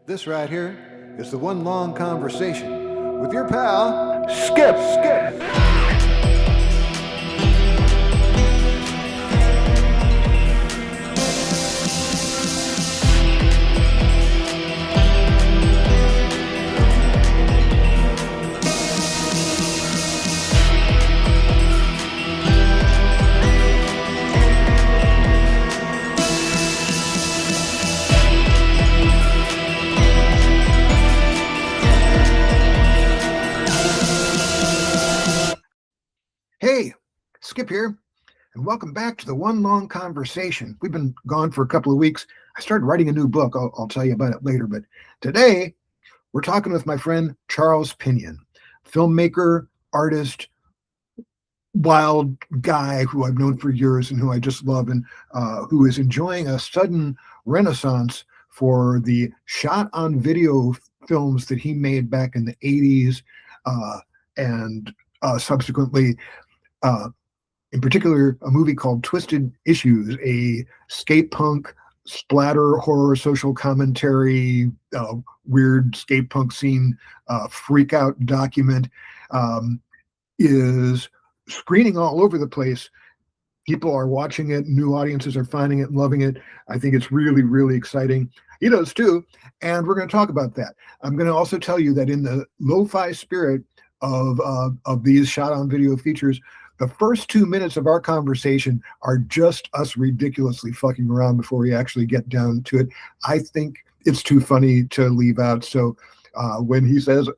This right here is the one long conversation with your pal, Skip. Hey, Skip here, and welcome back to the One Long Conversation. We've been gone for a couple of weeks. I started writing a new book. I'll tell you about it later, but today we're talking with my friend Charles Pinion, filmmaker, artist, wild guy who I've known for years and who I just love, and who is enjoying a sudden renaissance for the shot-on-video films that he made back in the 80s and subsequently. In particular, a movie called Twisted Issues, a skate punk, splatter, horror, social commentary, weird skate punk scene, freak out document, is screening all over the place. People are watching it. New audiences are finding it and loving it. I think it's really, really exciting. He does too. And we're going to talk about that. I'm going to also tell you that in the lo-fi spirit of these shot on video features, the first 2 minutes of our conversation are just us ridiculously fucking around before we actually get down to it. I think it's too funny to leave out. So when he says,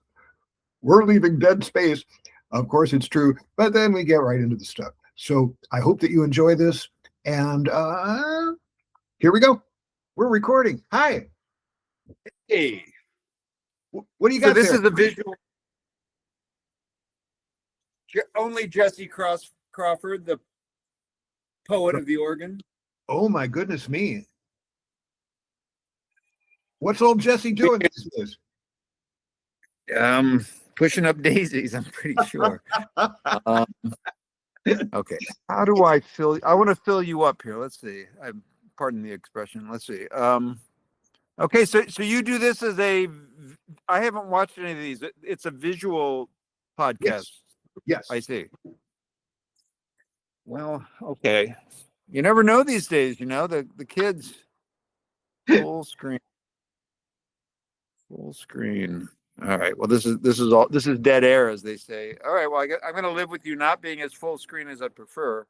we're leaving dead space, of course it's true, but then we get right into the stuff. So I hope that you enjoy this. And here we go. We're recording. Hi. Hey. What do you got So this there? is the visual. Only Jesse Crawford, the poet of the organ. Oh my goodness me. What's old Jesse doing these days? Pushing up daisies, I'm pretty sure. Okay. How do I fill? I want to fill you up here. Let's see. Pardon the expression. Let's see. Okay. So you do this as a. I haven't watched any of these. It's a visual podcast. Yes. I see. Well, okay. You never know these days, you know, the kids. Full screen. Full screen. All right. Well, this is dead air, as they say. All right. Well, I'm going to live with you not being as full screen as I prefer.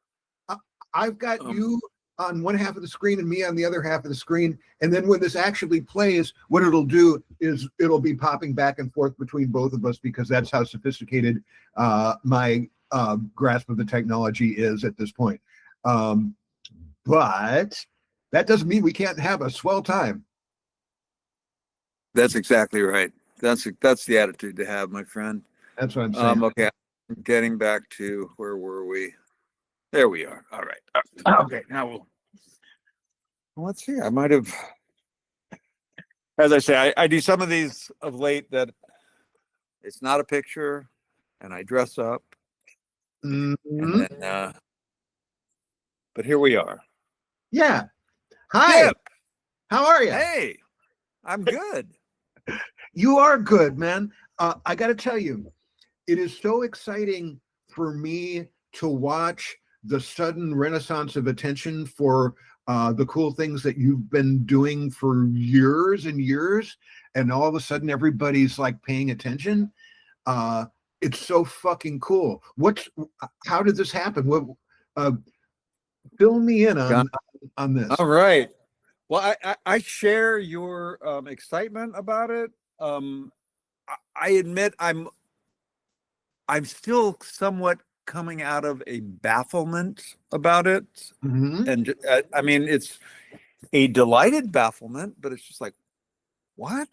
I've got you on one half of the screen and me on the other half of the screen. And then when this actually plays, what it'll do is it'll be popping back and forth between both of us, because that's how sophisticated my grasp of the technology is at this point. But that doesn't mean we can't have a swell time. That's exactly right. That's the attitude to have, my friend. That's what I'm saying. Okay. I'm getting back to where were we? There we are. All right. Okay. Now let's see. I might have, as I say, I do some of these of late that it's not a picture, and I dress up. Mm-hmm. And then, but here we are. Yeah. Hi. Skip. How are you? Hey, I'm good. You are good, man. I got to tell you, it is so exciting for me to watch the sudden renaissance of attention for the cool things that you've been doing for years and years, and all of a sudden everybody's like paying attention. It's so fucking cool. How did this happen? Fill me in on this. All right. Well, I share your excitement about it. I admit I'm still somewhat coming out of a bafflement about it. Mm-hmm. And I mean, it's a delighted bafflement, but it's just like, what?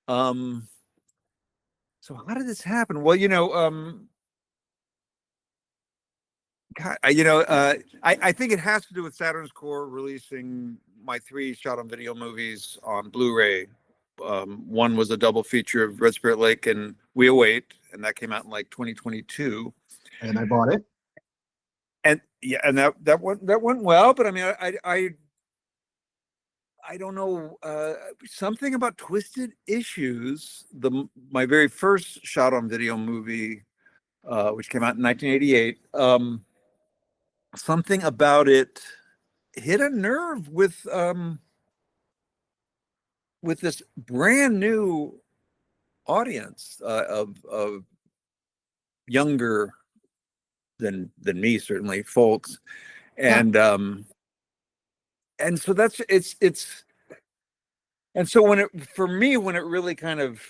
So how did this happen? Well, I think it has to do with Saturn's Core releasing my 3 shot on video movies on Blu-ray. One was a double feature of Red Spirit Lake and We Await, and that came out in like 2022. And I bought it. And yeah, and that went well, but I mean, I don't know, something about Twisted Issues, my very first shot on video movie, which came out in 1988. Something about it hit a nerve with this brand new audience of younger than me, certainly, folks. And and so that's it's and so when it really kind of,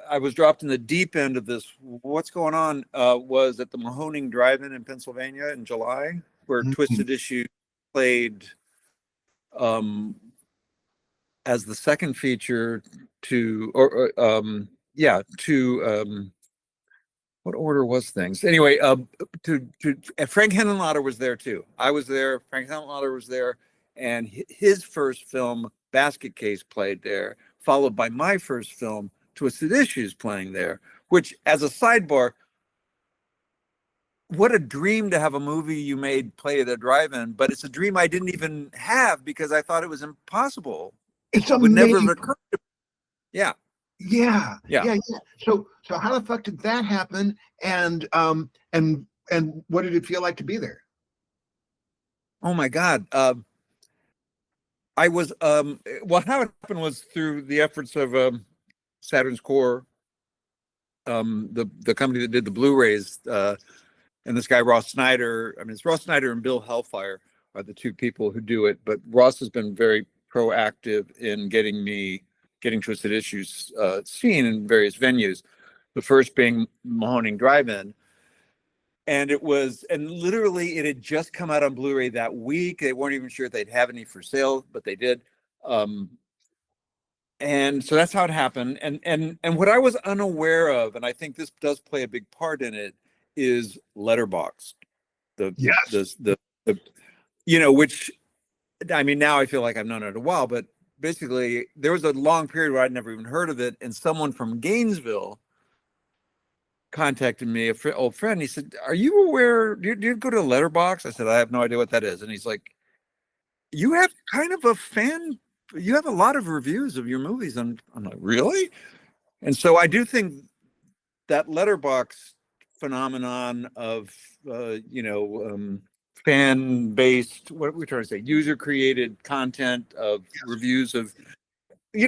I was dropped in the deep end of this, what's going on, was at the Mahoning Drive-In in Pennsylvania in July, where Twisted Issue played as the second feature to what order was things? Anyway, to Frank Henenlotter was there too. I was there. Frank Henenlotter was there, and his first film, Basket Case, played there, followed by my first film, Twisted Issues, playing there. Which, as a sidebar, what a dream to have a movie you made play at a drive-in. But it's a dream I didn't even have because I thought it was impossible. It's amazing. Would never have occurred. Yeah. So how the fuck did that happen? And what did it feel like to be there? Oh my God. I was well, how it happened was through the efforts of Saturn's Core, the company that did the Blu-rays, and this guy Ross Snyder. I mean, it's Ross Snyder and Bill Hellfire are the two people who do it, but Ross has been very proactive in getting Twisted Issues seen in various venues. The first being Mahoning Drive-In. And literally it had just come out on Blu-ray that week. They weren't even sure if they'd have any for sale, but they did. And so that's how it happened. And what I was unaware of, and I think this does play a big part in it, is Letterboxd. Which, I mean, now I feel like I've known it a while, but basically there was a long period where I'd never even heard of it. And someone from Gainesville contacted me, old friend. He said, "Are you aware? Do you go to Letterboxd?" I said, "I have no idea what that is." And he's like, "You have kind of you have a lot of reviews of your movies." And I'm like, "Really?" And so I do think that Letterboxd phenomenon of fan-based, what are we trying to say, user-created content of reviews of,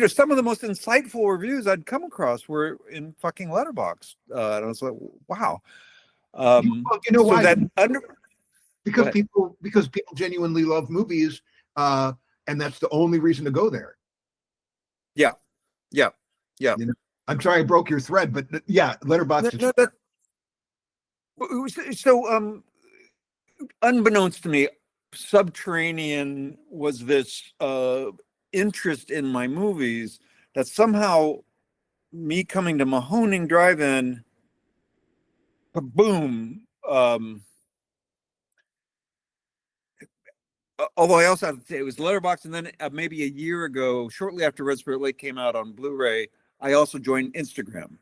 some of the most insightful reviews I'd come across were in fucking Letterboxd. And I was like, wow. Why? Because people genuinely love movies, and that's the only reason to go there. Yeah. I'm sorry I broke your thread, but yeah, Letterboxd. So, unbeknownst to me, subterranean was this interest in my movies that somehow me coming to Mahoning Drive-In, boom. Although I also have to say it was Letterboxd, and then maybe a year ago, shortly after Red Spirit Lake came out on Blu-ray, I also joined Instagram.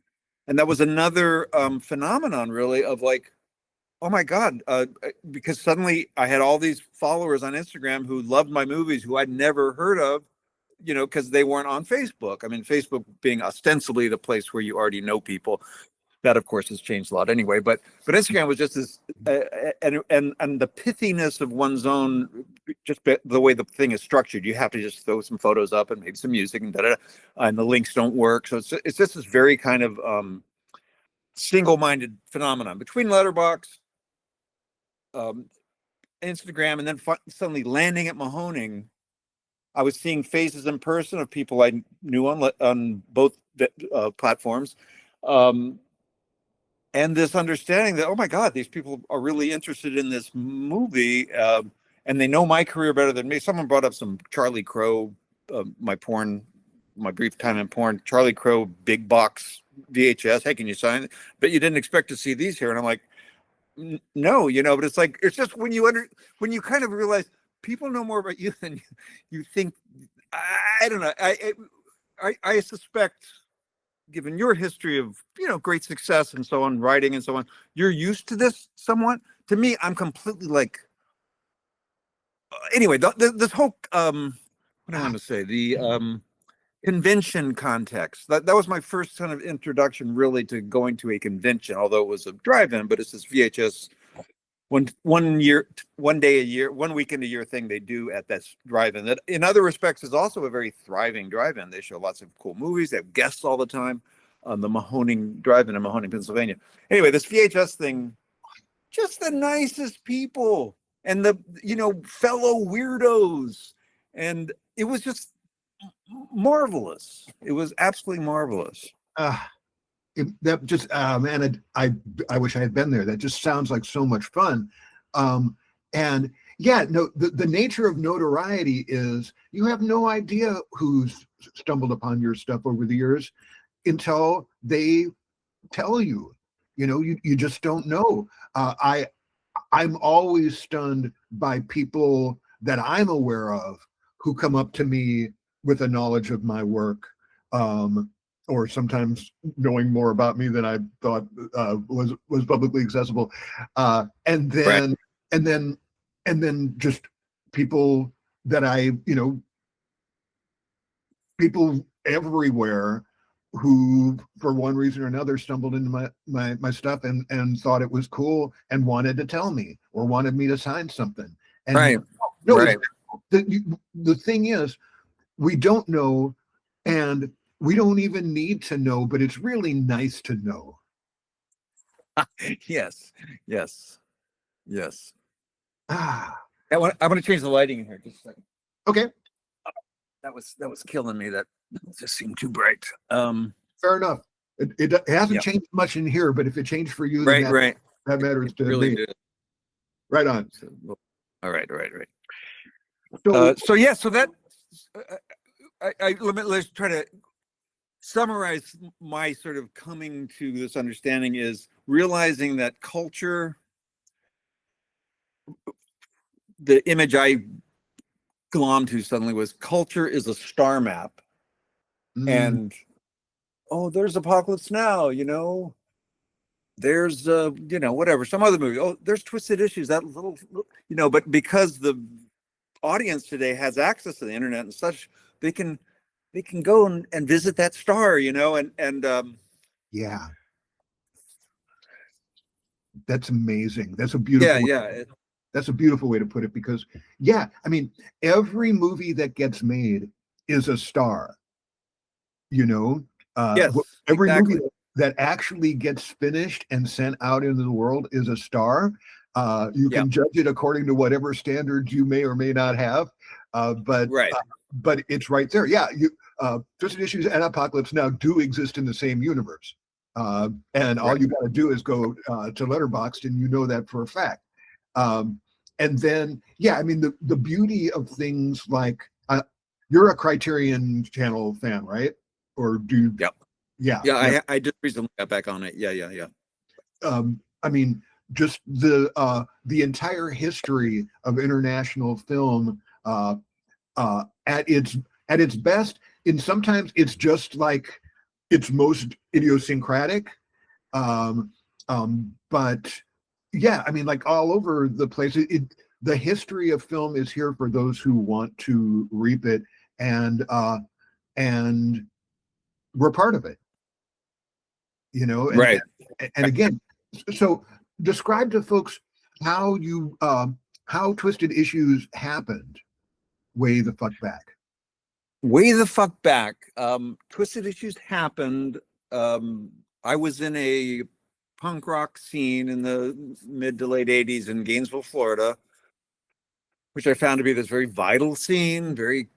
And that was another phenomenon, really, of like, oh my God, because suddenly I had all these followers on Instagram who loved my movies, who I'd never heard of, because they weren't on Facebook. I mean, Facebook being ostensibly the place where you already know people. That, of course, has changed a lot anyway. But Instagram was just this, and the pithiness of one's own, just the way the thing is structured. You have to just throw some photos up and maybe some music and and the links don't work. So it's just this very kind of single-minded phenomenon between Letterboxd, Instagram, and then suddenly landing at Mahoning. I was seeing faces in person of people I knew on both platforms, and this understanding that, oh my God, these people are really interested in this movie, and they know my career better than me. Someone brought up some Charlie Crow, my brief time in porn, Charlie Crow big box VHS. Hey, can you sign it? But you didn't expect to see these here, and I'm like, no, but it's like, it's just when you kind of realize people know more about you than you think. I don't know. I suspect, given your history of, great success and so on, writing and so on, you're used to this somewhat. To me, I'm completely like, anyway, this whole, what what do I want to say? The convention context. That was my first kind of introduction really to going to a convention, although it was a drive-in, but it's this VHS one day a year, one weekend a year thing they do at that drive-in. That in other respects is also a very thriving drive-in. They show lots of cool movies. They have guests all the time on the Mahoning drive-in in Mahoning, Pennsylvania. Anyway, this VHS thing, just the nicest people and the fellow weirdos, and it was just marvelous. It was absolutely marvelous. That just man, I wish I had been there. That just sounds like so much fun. And yeah, no, the nature of notoriety is you have no idea who's stumbled upon your stuff over the years until they tell you. You just don't know. I'm always stunned by people that I'm aware of who come up to me with a knowledge of my work, or sometimes knowing more about me than I thought was publicly accessible, and then just people that people everywhere who, for one reason or another, stumbled into my stuff and thought it was cool and wanted to tell me or wanted me to sign something. And right. No, right. The thing is, we don't know, and we don't even need to know, but it's really nice to know. Yes. I'm going to change the lighting in here just a second. Okay. That was killing me. That just seemed too bright. Fair enough. It hasn't changed much in here, but if it changed for you, then that matters to really me. did. Right on. All right. So yeah. So that let's try to summarize my sort of coming to this understanding is realizing that culture, the image I glommed to suddenly was culture is a star map. And there's Apocalypse Now, there's whatever, some other movie, there's Twisted Issues, that little but because the audience today has access to the internet and such, they can go and visit that star, and yeah, that's amazing. That's a beautiful that's a beautiful way to put it, because I mean, every movie that gets made is a star, yes, every exactly. movie that actually gets finished and sent out into the world is a star. You can judge it according to whatever standards you may or may not have, but it's right there. Twisted Issues and Apocalypse Now do exist in the same universe, and all you got to do is go to Letterboxd, and that for a fact. And then I mean, the beauty of things like you're a Criterion Channel fan, right? Or do you? I just recently got back on it. I mean, just the entire history of international film at its best, and sometimes it's just like its most idiosyncratic, but I mean, like all over the place, the history of film is here for those who want to reap it, and we're part of it, and again, so describe to folks how Twisted Issues happened way the fuck back. Twisted Issues happened. I was in a punk rock scene in the mid to late 80s in Gainesville, Florida, which I found to be this very vital scene, very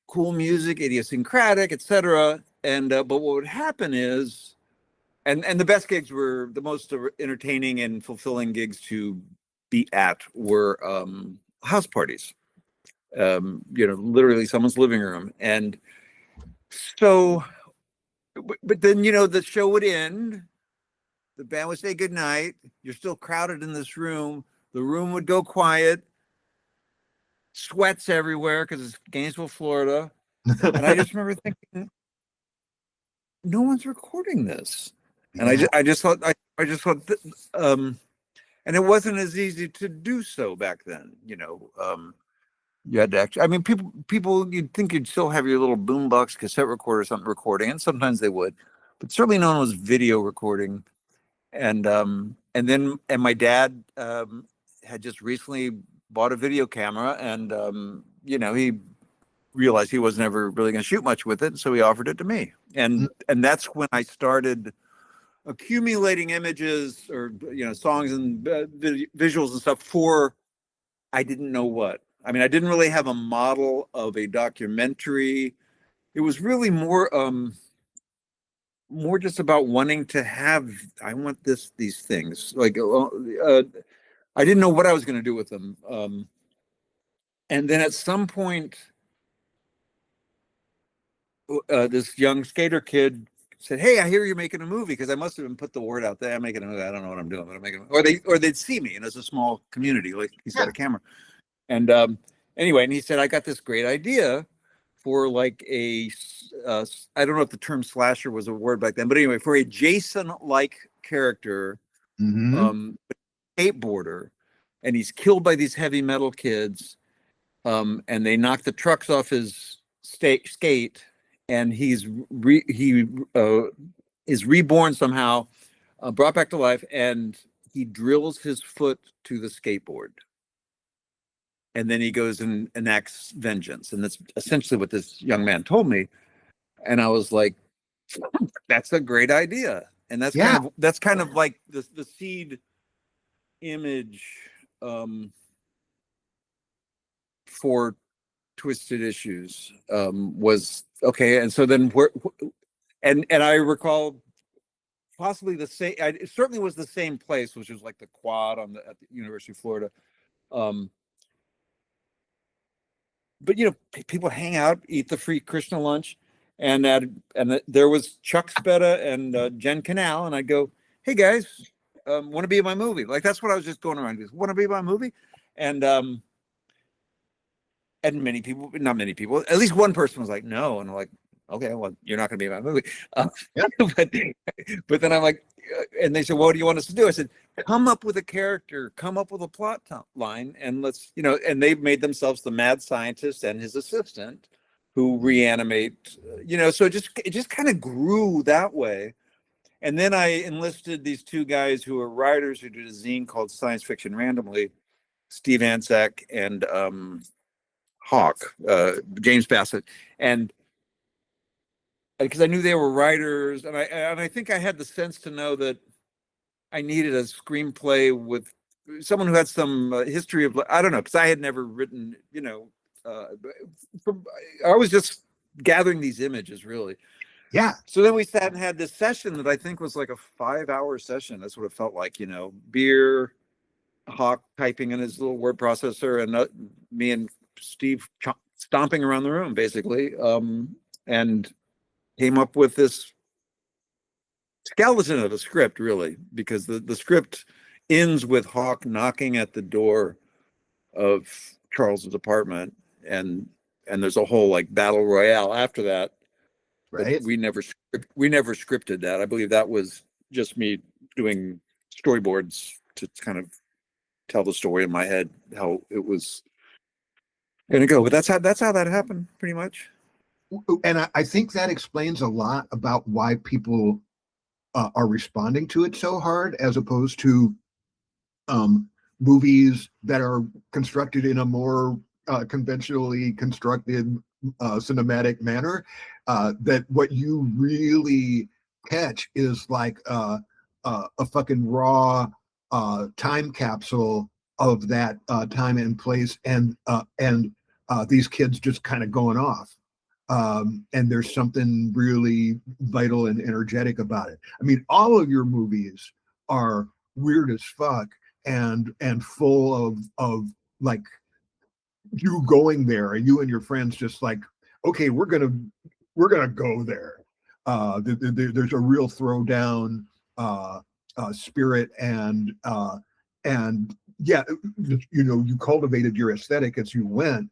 cool music, idiosyncratic, etc. And but what would happen is, and the best gigs were, the most entertaining and fulfilling gigs to be at were house parties. Literally someone's living room. And so, but then, the show would end, the band would say goodnight, you're still crowded in this room, the room would go quiet, sweats everywhere because it's Gainesville, Florida. And I just remember thinking, no one's recording this. And I just thought, and it wasn't as easy to do so back then, You had to actually, I mean, people, you'd think you'd still have your little boombox cassette recorder or something recording, and sometimes they would, but certainly no one was video recording. And my dad had just recently bought a video camera, and he realized he was never really going to shoot much with it, so he offered it to me, and that's when I started accumulating images, or songs and visuals and stuff for I didn't know what. I mean, I didn't really have a model of a documentary. It was really more just about wanting to have, I want these things. Like, I didn't know what I was going to do with them. And then at some point, this young skater kid said, "Hey, I hear you're making a movie," because I must have been put the word out there. I'm making a movie. I don't know what I'm doing, but I'm making a movie. Or they'd see me, and it's a small community. Like, he's got a camera. And anyway, and he said, "I got this great idea for like I don't know if the term slasher was a word back then, but anyway, for a Jason-like character, skateboarder, and he's killed by these heavy metal kids, and they knock the trucks off his skate, and he is reborn somehow, brought back to life, and he drills his foot to the skateboard. And then he goes and enacts vengeance." And that's essentially what this young man told me. And I was like, that's a great idea. And that's kind of like the seed image for Twisted Issues was okay. And so then and I recall possibly the same, it certainly was the same place, which was like the quad at the University of Florida. But people hang out, eat the free Krishna lunch, and there was Chuck Spetta and Jen Canal, and I'd go, "Hey guys, want to be in my movie?" Like, that's what I was just going around. Want to be in my movie? And many people, not many people, at least one person was like, "No," and I'm like, "Okay, well, you're not going to be in my movie." But then I'm like, and they said, "What do you want us to do?" I said, "Come up with a character, come up with a plot line, and let's," and they've made themselves the mad scientist and his assistant who reanimate, so it just kind of grew that way. And then I enlisted these two guys who are writers who did a zine called Science Fiction Randomly, Steve Anzac and Hawk, James Bassett, and because I knew they were writers, and I think I had the sense to know that I needed a screenplay with someone who had some history of, I don't know, because I had never written, I was just gathering these images, really. Yeah. So then we sat and had this session that I think was like a 5-hour session. That's what it felt like, beer, Hawk typing in his little word processor, and me and Steve stomping around the room, basically, and came up with this skeleton of a script, really, because the script ends with Hawk knocking at the door of Charles's apartment, and there's a whole like battle royale after that. Right. But we never scripted that. I believe that was just me doing storyboards to kind of tell the story in my head, how it was going to go. But that's how that happened, pretty much. And I think that explains a lot about why people are responding to it so hard, as opposed to movies that are constructed in a more conventionally constructed cinematic manner. That what you really catch is like a fucking raw time capsule of that time and place, and these kids just kind of going off. And there's something really vital and energetic about it. I mean, all of your movies are weird as fuck and full of like you going there, and you and your friends just like, okay, we're gonna go there. There's a real throwdown spirit, and yeah, you cultivated your aesthetic as you went.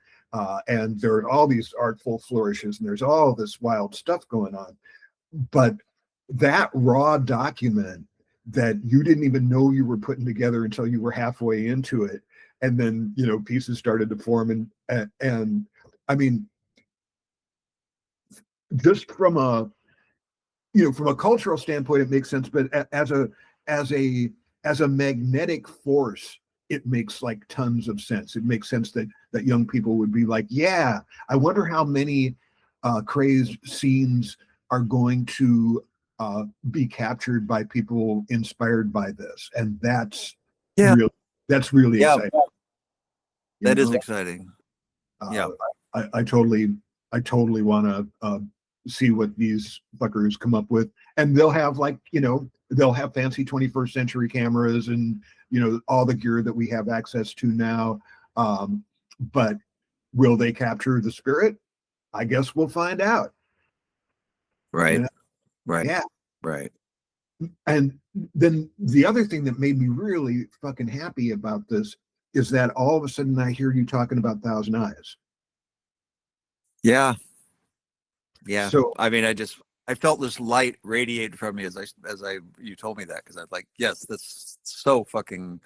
And there are all these artful flourishes, and there's all this wild stuff going on. But that raw document that you didn't even know you were putting together until you were halfway into it, and then pieces started to form, and I mean, just from a from a cultural standpoint, it makes sense, but as a as a magnetic force, it makes like tons of sense. It makes sense that young people would be like, yeah, I wonder how many crazed scenes are going to be captured by people inspired by this, and Yeah. really Yeah. exciting. That is exciting. Yeah. I totally want to see what these fuckers come up with, and they'll have like they'll have fancy 21st century cameras and all the gear that we have access to now, but will they capture the spirit? I guess we'll find out. Right. Right. Yeah. Right. And then the other thing that made me really fucking happy about this is that all of a sudden I hear you talking about Thousand Eyes. Yeah. Yeah. So I mean, I felt this light radiate from me as you told me that, because I was like, yes, that's so fucking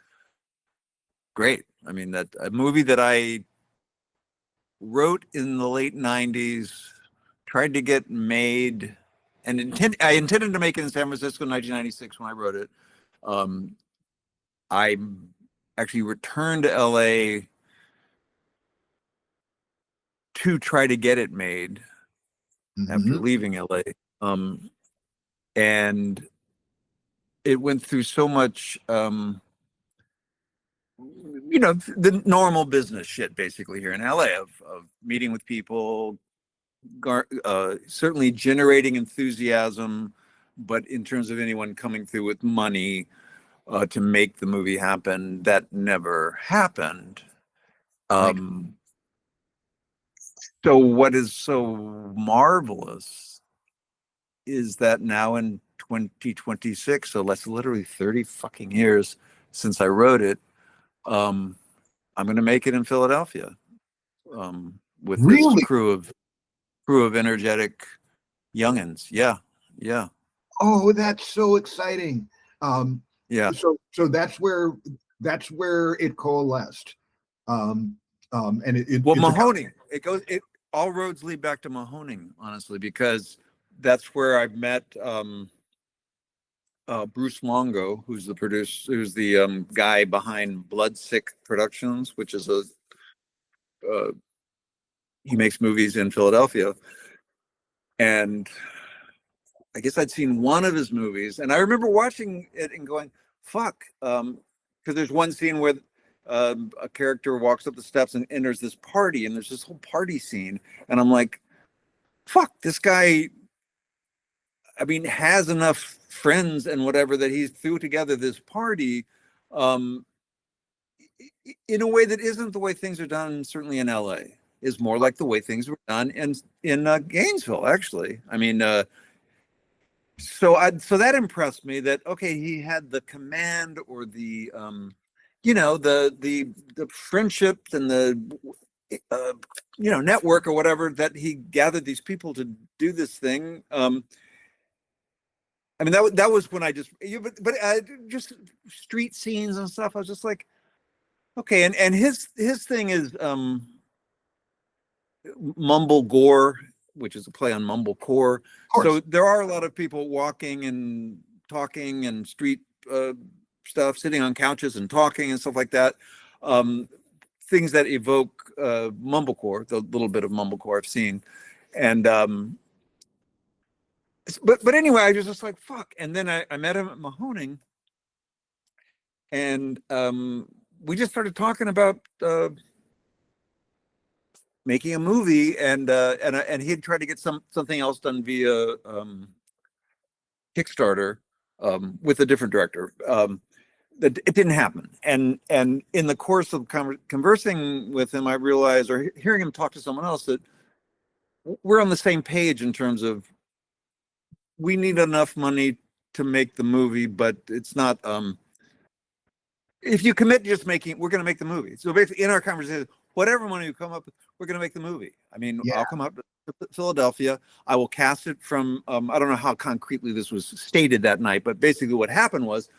great. I mean, that a movie that I wrote in the late 90s, tried to get made, and I intended to make it in San Francisco in 1996 when I wrote it. I actually returned to LA to try to get it made after leaving LA. And it went through so much, the normal business shit basically here in LA of meeting with people, certainly generating enthusiasm, but in terms of anyone coming through with money to make the movie happen, that never happened. So what is so marvelous is that now in 2026, so that's literally 30 fucking years since I wrote it, I'm going to make it in Philadelphia with this crew of energetic youngins. Yeah. Yeah. Oh, that's so exciting. Yeah. So that's where it coalesced. And well, Mahoning, it all roads lead back to Mahoning, honestly, because that's where I've met Bruce Longo, who's the producer, who's the guy behind Bloodsick Productions, which is he makes movies in Philadelphia. And I guess I'd seen one of his movies, and I remember watching it and going, fuck, because there's one scene where a character walks up the steps and enters this party, and there's this whole party scene, and I'm like, fuck, this guy, I mean, has enough friends and whatever that he threw together this party in a way that isn't the way things are done, certainly in LA, is more like the way things were done in Gainesville, actually. I mean, so that impressed me that, okay, he had the command or the the friendships and the network or whatever, that he gathered these people to do this thing. I mean, that was when I just just street scenes and stuff. I was just like, okay, and his thing is mumble gore, which is a play on mumblecore. So there are a lot of people walking and talking and street stuff, sitting on couches and talking and stuff like that. Things that evoke mumblecore, the little bit of mumblecore I've seen. And but anyway, I was just like, fuck. And then I met him at Mahoning, and we just started talking about making a movie, and he had tried to get something else done via Kickstarter with a different director. That it didn't happen. And in the course of conversing with him, I realized, or hearing him talk to someone else, that we're on the same page in terms of we need enough money to make the movie, but it's not. If you commit to just making, we're going to make the movie. So basically, in our conversation, whatever money you come up with, we're going to make the movie. I mean, I'll come up to Philadelphia. I will cast it from. I don't know how concretely this was stated that night, but basically, what happened was,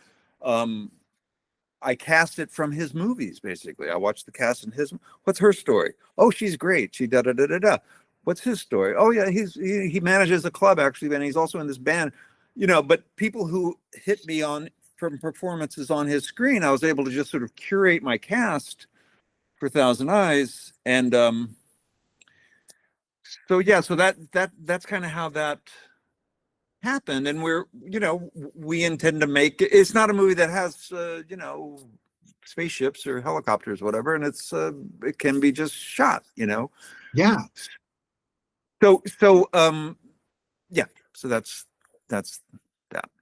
I cast it from his movies, basically. I watched the cast in his, what's her story? Oh, she's great. She da-da-da-da-da. What's his story? Oh yeah, he manages a club actually, and he's also in this band, you know. But people who hit me on from performances on his screen, I was able to just sort of curate my cast for Thousand Eyes, and so yeah, so that's kind of how that happened. And we're, you know, we intend to make it. It's not a movie that has you know, spaceships or helicopters, whatever, and it's it can be just shot, you know. Yeah. So yeah, so that's that.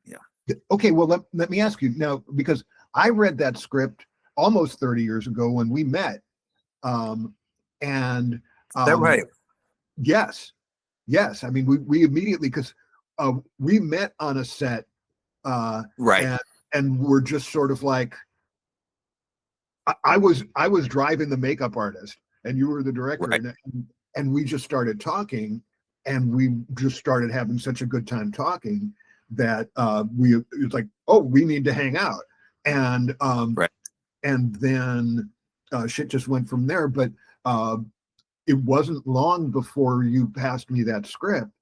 Yeah. Okay, well, let me ask you now, because I read that script almost 30 years ago when we met. And Is that right? Yes. I mean, we immediately, because we met on a set, Right. and we're just sort of like, I was driving the makeup artist, and you were the director, Right. and we just started talking, and we just started having such a good time talking that it was like, oh, we need to hang out, and Right. and then shit just went from there. But it wasn't long before you passed me that script.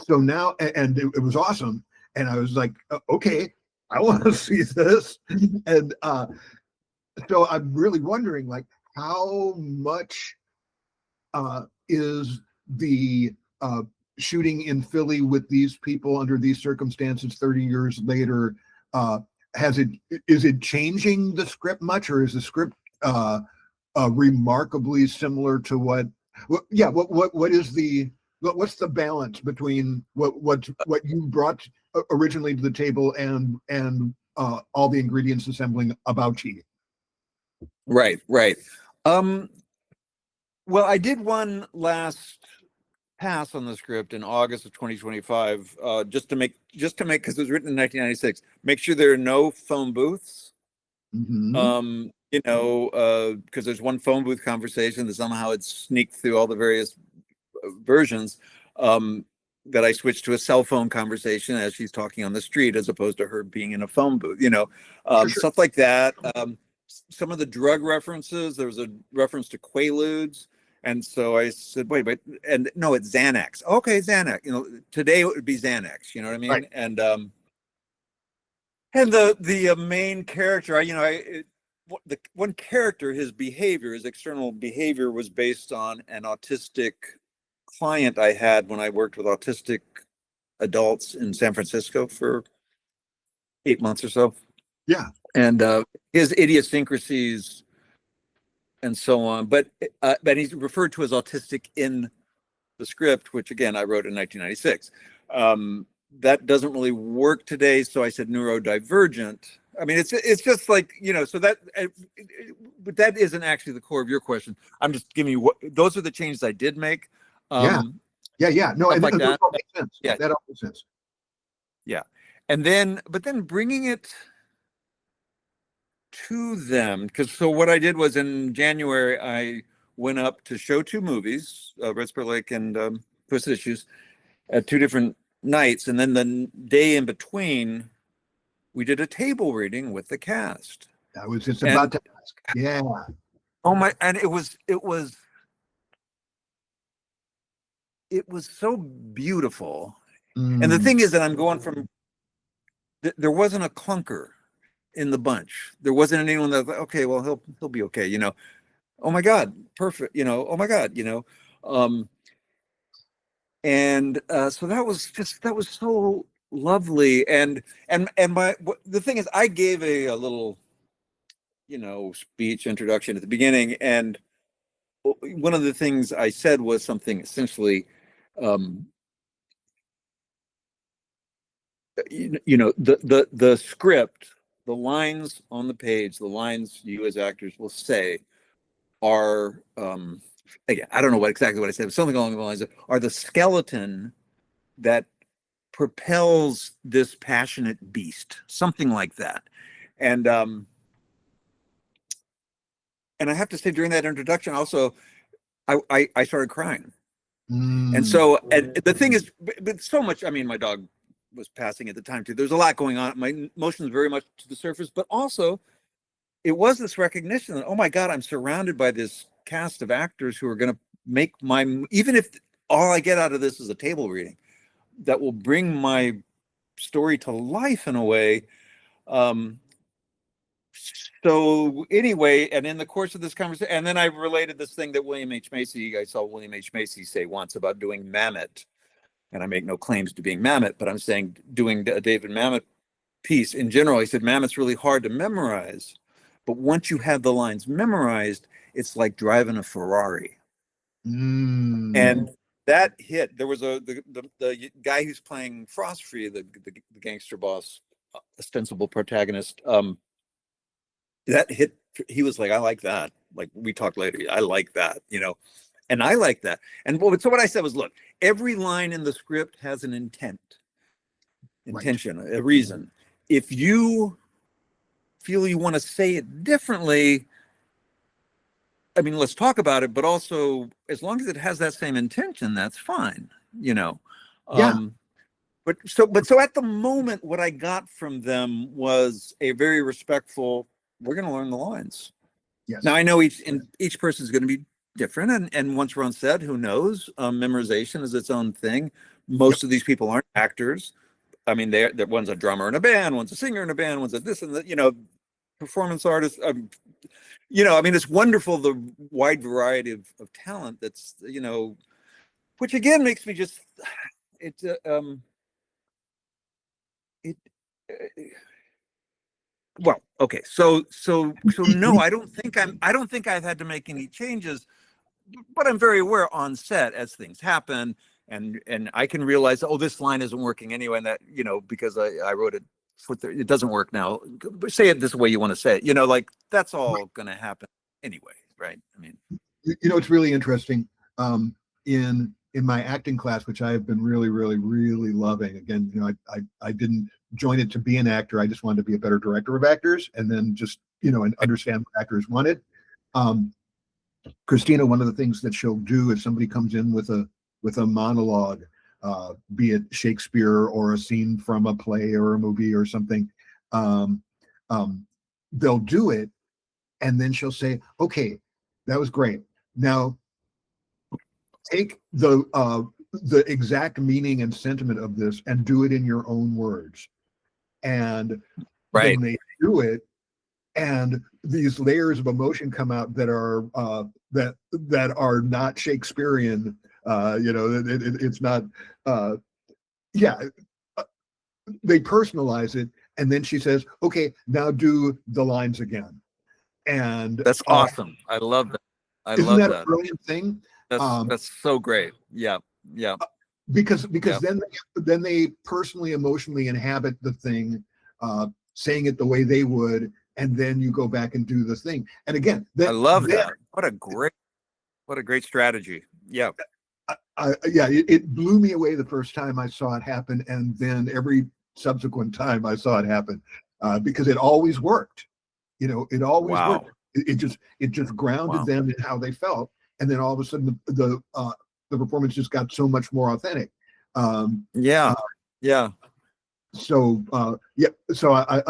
So now, and it was awesome, and I was like, okay, I want to see this, and so I'm really wondering, like, how much is the shooting in Philly with these people under these circumstances 30 years later, is it changing the script much, or is the script remarkably similar to what is what's the balance between what you brought originally to the table and all the ingredients assembling about you? Right. Well, I did one last pass on the script in August of 2025, just to make, because it was written in 1996. Make sure there are no phone booths. Mm-hmm. You know, because there's one phone booth conversation that somehow had sneaked through all the various versions. That I switched to a cell phone conversation as she's talking on the street, as opposed to her being in a phone booth. You know, Sure. stuff like that. Some of the drug references. There was a reference to Quaaludes. And so I said, wait, and no, it's Xanax. Okay, Xanax. You know, today it would be Xanax. You know what I mean? Right. And the main character, the one character, his behavior, his external behavior, was based on an autistic client I had when I worked with autistic adults in San Francisco for 8 months or so. Yeah. And his idiosyncrasies and so on, but he's referred to as autistic in the script, which again I wrote in 1996. That doesn't really work today, so I said neurodivergent. I mean, it's just like, you know, so that, but that isn't actually the core of your question. I'm just giving you those are the changes I did make. Yeah. No, and like that. all makes sense. Yeah, that all makes sense. Yeah, and then bringing it to them, because so what I did was in January I went up to show 2 movies, Red Spur Lake and Twisted Issues, at 2 different nights, and then the day in between we did a table reading with the cast. I was just about to ask. Yeah. Oh my, and it was so beautiful. And the thing is that I'm going from there wasn't a clunker in the bunch. There wasn't anyone that, okay, well, he'll be okay, you know. Oh my God, perfect, you know. Oh my God, you know. And so that was so lovely. And the thing is, I gave a little, you know, speech introduction at the beginning, and one of the things I said was something essentially, you know, the script, the lines on the page, the lines you as actors will say are, again, I don't know exactly what I said, but something along the lines of, are the skeleton that propels this passionate beast, something like that. And I have to say, during that introduction, also, I started crying. And so, and the thing is, but so much, I mean, my dog was passing at the time too. There's a lot going on. My emotions very much to the surface, but also it was this recognition that, oh my God, I'm surrounded by this cast of actors who are going to make even if all I get out of this is a table reading, that will bring my story to life in a way. So anyway, and in the course of this conversation, and then I related this thing that William H. Macy, I saw William H. Macy say once about doing Mamet, and I make no claims to being Mamet, but I'm saying doing a David Mamet piece in general. He said Mamet's really hard to memorize, but once you have the lines memorized, it's like driving a Ferrari. And that hit. There was the guy who's playing Frostfree, the gangster boss, ostensible protagonist. That hit. He was like, I like that. Like, we talked later. I like that, you know, and I like that. And so what I said was, look, every line in the script has an intention, a reason. If you feel you want to say it differently, I mean, let's talk about it, but also as long as it has that same intention, that's fine, you know? But so at the moment, what I got from them was a very respectful, we're going to learn the lines. Yes. Now I know each person is going to be different. And once we're on set, who knows? Memorization is its own thing. Most of these people aren't actors. I mean, one's a drummer in a band, one's a singer in a band, one's a this and that, you know, performance artist. You know, I mean, it's wonderful, the wide variety of talent that's, you know, which again makes me just, well, okay. So no, I don't think I've had to make any changes, but I'm very aware on set as things happen, and I can realize, oh, this line isn't working anyway, and that, you know, because I wrote it it doesn't work now. Say it this way you want to say it, you know, like that's all going to happen anyway, right? I mean, you know, it's really interesting. In my acting class, which I have been really, really, really loving. Again, you know, I didn't join it to be an actor. I just wanted to be a better director of actors, and then just, you know, and understand what actors wanted. Christina, one of the things that she'll do if somebody comes in with a monologue, be it Shakespeare or a scene from a play or a movie or something, they'll do it, and then she'll say, okay, that was great. Now take the exact meaning and sentiment of this and do it in your own words. And then they do it, and these layers of emotion come out that are that are not Shakespearean. You know, it's not. They personalize it, and then she says, "Okay, now do the lines again." And that's awesome. I love that. Isn't that a brilliant thing? That's so great. Yeah. Because then they personally, emotionally inhabit the thing, saying it the way they would, and then you go back and do the thing. And again, I love that. What a great strategy. Yeah. It blew me away the first time I saw it happen, and then every subsequent time I saw it happen, because it always worked. You know, it always worked. It just grounded them in how they felt, and then all of a sudden the performance just got so much more authentic. So I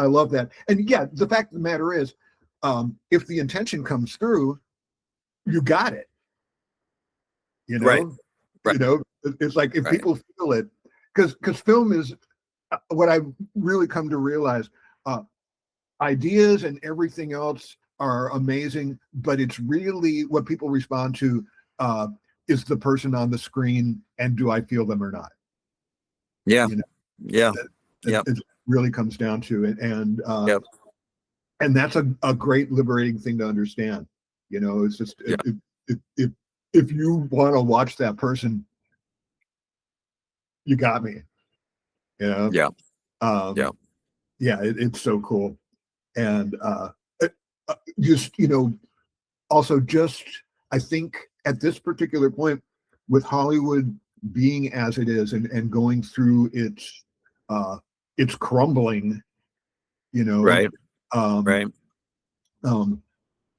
love that. And yeah, the fact of the matter is, if the intention comes through, you got it. You know, right. You know, it's like if people feel it, because film is what I've really come to realize. Ideas and everything else are amazing, but it's really what people respond to is the person on the screen, and do I feel them or not? Yeah. You know, it really comes down to it, and that's a great liberating thing to understand. You know, it's just if you want to watch that person, you got me. You know, it's so cool, and just, you know, also just, I think at this particular point with Hollywood being as it is, and going through its crumbling, you know,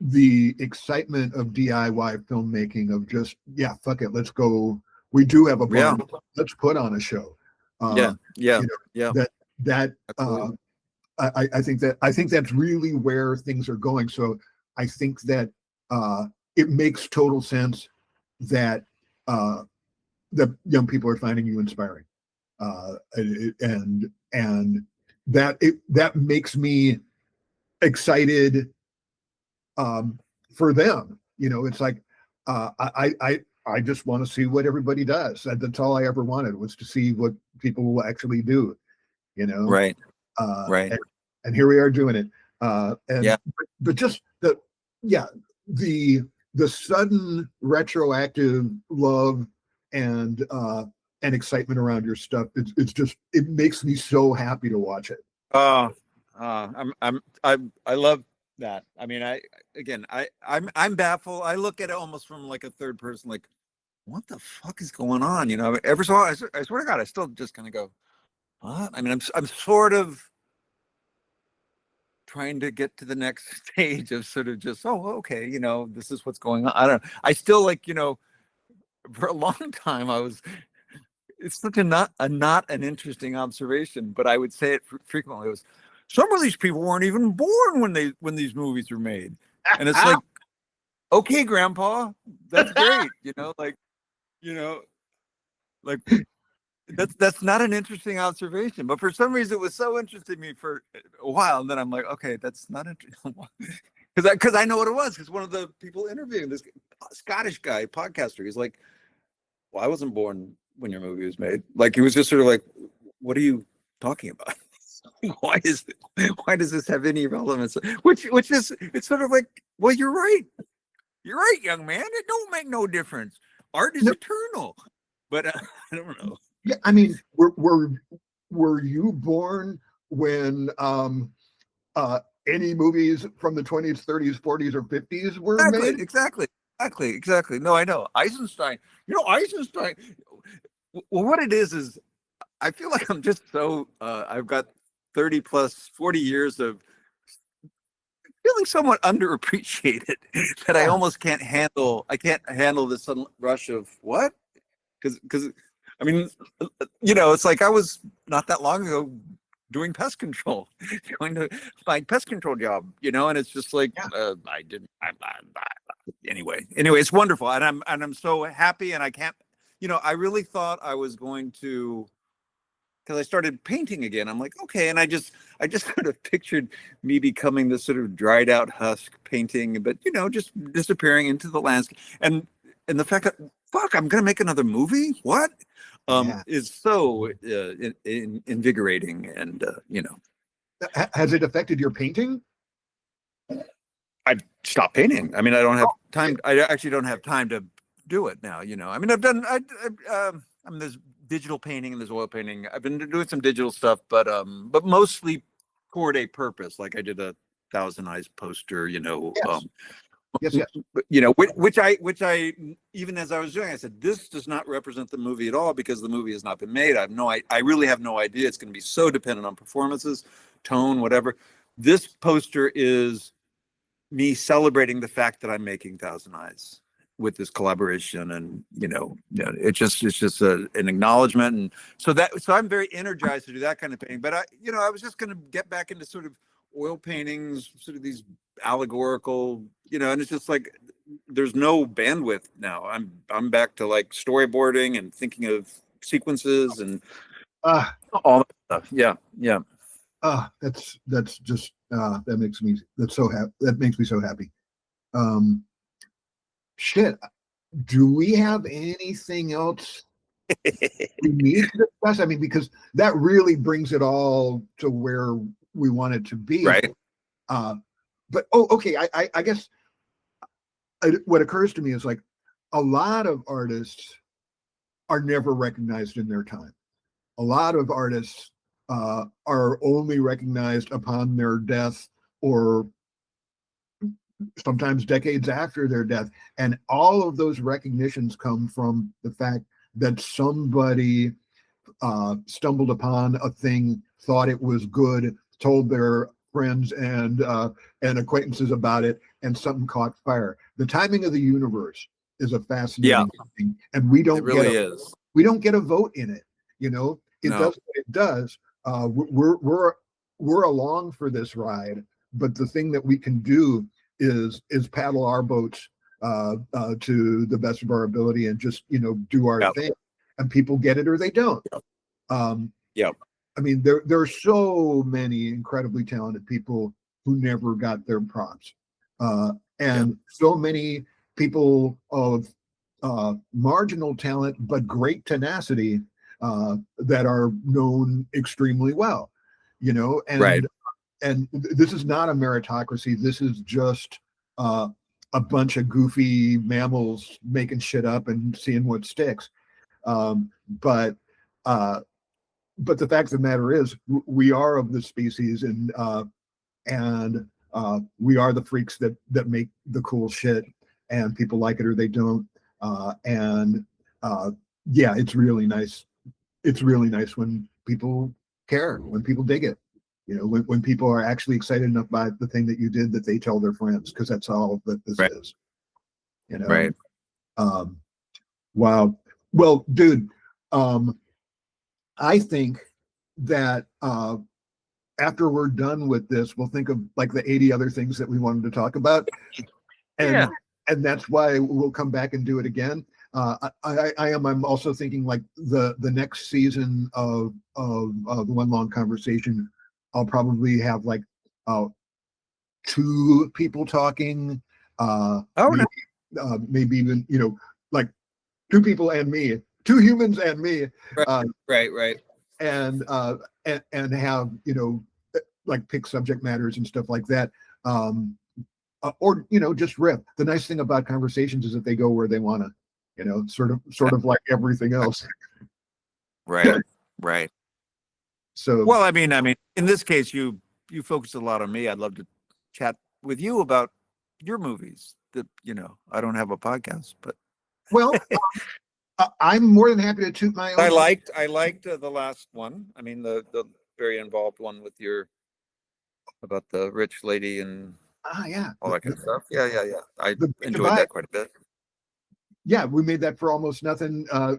the excitement of DIY filmmaking, of just, fuck it, let's go. We do have a problem. Let's put on a show. That I think that's really where things are going. So I think that it makes total sense that that young people are finding you inspiring, and that makes me excited for them. You know, it's like I just want to see what everybody does. That's all I ever wanted, was to see what people will actually do. You know, Right. uh, Right. and here we are doing it. And Yeah. but just the sudden retroactive love and excitement around your stuff. It's just, it makes me so happy to watch it. I love that. I mean, I'm baffled. I look at it almost from like a third person, like, what the fuck is going on? You know, every so often, I swear to God, I still just kind of go, what? I mean, I'm sort of trying to get to the next stage of sort of just, oh, okay, you know, this is what's going on. I still, like, you know, for a long time it's such a not an interesting observation, but I would say it frequently. It was, some of these people weren't even born when these movies were made. And it's like, okay, grandpa, that's great. You know, like, you know, like, that's not an interesting observation, but for some reason it was so interesting to me for a while, and then I'm like, okay, that's not interesting. Because I know what it was, because one of the people interviewing this Scottish guy, podcaster, he's like, well, I wasn't born when your movie was made. Like, he was just sort of like, what are you talking about? why does this have any relevance? Which is, it's sort of like, well, you're right, young man, it don't make no difference. Art is eternal. But I don't know. Yeah, I mean, were you born when any movies from the 20s, 30s, 40s, or 50s were made? Exactly. No, I know. Eisenstein. You know, Eisenstein. Well, what it is I feel like I'm just so I've got 30 plus 40 years of feeling somewhat underappreciated that I almost can't handle. I can't handle this sudden rush of what? Because I mean, you know, it's like I was not that long ago doing pest control, going to my pest control job, you know, and it's just like, I didn't. Anyway, it's wonderful, and I'm so happy, and I can't, you know, I really thought I was going to, because I started painting again. I'm like, okay, and I just sort of pictured me becoming this sort of dried out husk painting, but, you know, just disappearing into the landscape, and the fact that, fuck, I'm gonna make another movie, what? Is so invigorating, and you know. Has it affected your painting? I stopped painting. I mean, I don't have time. I actually don't have time to do it now. You know, I mean, I've done. I mean, there's digital painting and there's oil painting. I've been doing some digital stuff, but mostly toward a purpose. Like I did a Thousand Eyes poster. You know. Yes. You know, which I even as I was doing, I said, this does not represent the movie at all, because the movie has not been made. I really have no idea. It's going to be so dependent on performances, tone, whatever. This poster is me celebrating the fact that I'm making Thousand Eyes with this collaboration, and you know, it's just an acknowledgement, and so I'm very energized to do that kind of painting. But I was just going to get back into sort of oil paintings, sort of these allegorical, you know, and it's just like there's no bandwidth now. I'm back to like storyboarding and thinking of sequences and all that stuff. Yeah. That's just that makes me so happy. Shit. Do we have anything else we need to discuss? I mean, because that really brings it all to where we want it to be. Right. But okay. I guess what occurs to me is like a lot of artists are never recognized in their time. A lot of artists are only recognized upon their death, or sometimes decades after their death. And all of those recognitions come from the fact that somebody stumbled upon a thing, thought it was good, told their friends and acquaintances about it, and something caught fire. The timing of the universe is a fascinating thing, and we don't get a vote in it. You know, it does what it does. We're we're along for this ride, but the thing that we can do is paddle our boats to the best of our ability and just, you know, do our thing, and people get it or they don't. Yeah. I mean, there are so many incredibly talented people who never got their props, and so many people of marginal talent but great tenacity that are known extremely well, you know. And this is not a meritocracy. This is just a bunch of goofy mammals making shit up and seeing what sticks. But the fact of the matter is, we are of the species, and we are the freaks that make the cool shit, and people like it or they don't. Yeah, it's really nice. It's really nice when people care, when people dig it. You know, when people are actually excited enough by the thing that you did that they tell their friends, because that's all that this is. You know. Right. Wow. Well, dude, I think that after we're done with this, we'll think of like the 80 other things that we wanted to talk about, and that's why we'll come back and do it again. I'm also thinking like the next season of the One Long Conversation, I'll probably have like 2 people talking, maybe even, you know, like 2 people and me, 2 humans and me, right, and have, you know, like pick subject matters and stuff like that, or, you know, just riff. The nice thing about conversations is that they go where they want to, you know, sort of like everything else. Right. So, well, I mean, in this case, you focus a lot on me. I'd love to chat with you about your movies. That, you know, I don't have a podcast, but well, I'm more than happy to toot my own. I liked the last one. I mean, the very involved one with about the rich lady and all that kind of stuff. Yeah. I enjoyed that quite a bit. Yeah, we made that for almost nothing. A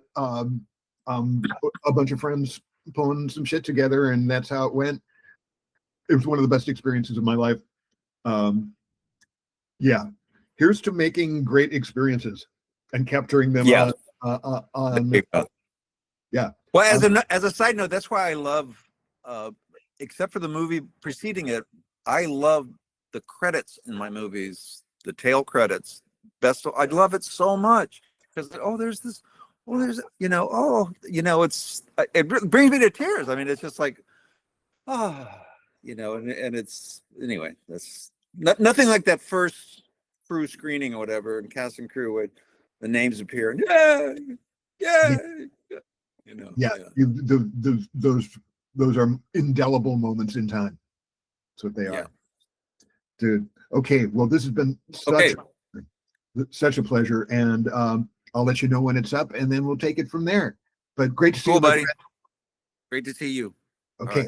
bunch of friends pulling some shit together, and that's how it went. It was one of the best experiences of my life. Yeah, here's to making great experiences and capturing them. Yeah. Well, as a side note, that's why I love, except for the movie preceding it, I love the credits in my movies, the tail credits. I love it so much because there's it brings me to tears. I mean, it's just like, you know, and it's, anyway, that's nothing like that first crew screening or whatever, and cast and crew where the names appear and you know. Those are indelible moments in time. That's what they are, dude. Okay, well, this has been such a pleasure, and I'll let you know when it's up, and then we'll take it from there. But great to see you, buddy. Great to see you. Okay.